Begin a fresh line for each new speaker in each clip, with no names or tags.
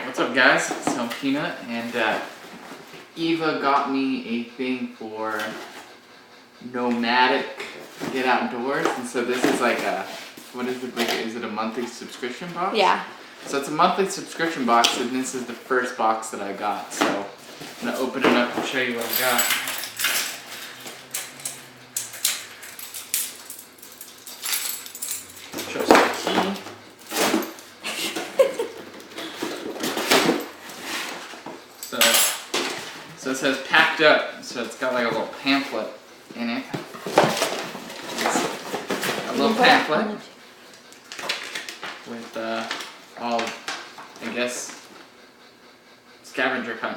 Alright, what's up guys? So I'm Peanut, and Eva got me a thing for Nomadik, get outdoors, and so this is like a, what is it, like, is it a monthly subscription box?
Yeah.
So it's a monthly subscription box, and this is the first box that I got, so I'm going to open it up and show you what I got. Show us the key. So it says packed up, so it's got like a little pamphlet in it. A little pamphlet with all, I guess, scavenger hunt.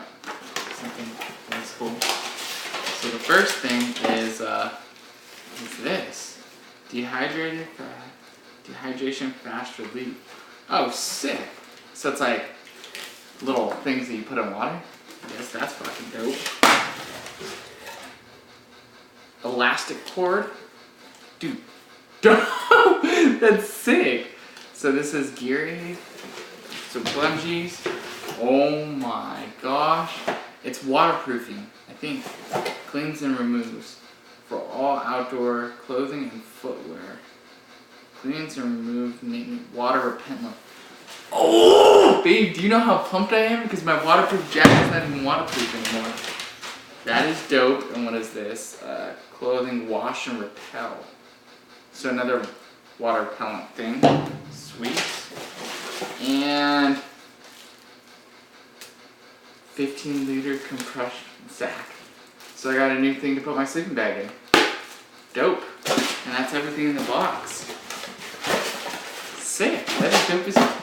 Something that's cool. So the first thing is this. Dehydration fast relief. Oh, sick. So it's like little things that you put in water. I guess that's fucking dope. Elastic cord. Dude. That's sick. So this is gear aid. Some bungees. Oh my gosh. It's waterproofing, I think. Cleans and removes for all outdoor clothing and footwear. Cleans and removes water repellent. Oh, babe, do you know how pumped I am? Because my waterproof jacket's not even waterproof anymore. That is dope. And what is this? Clothing wash and repel. So another water repellent thing. Sweet. And 15-liter compression sack. So I got a new thing to put my sleeping bag in. Dope. And that's everything in the box. Sick. That is dope as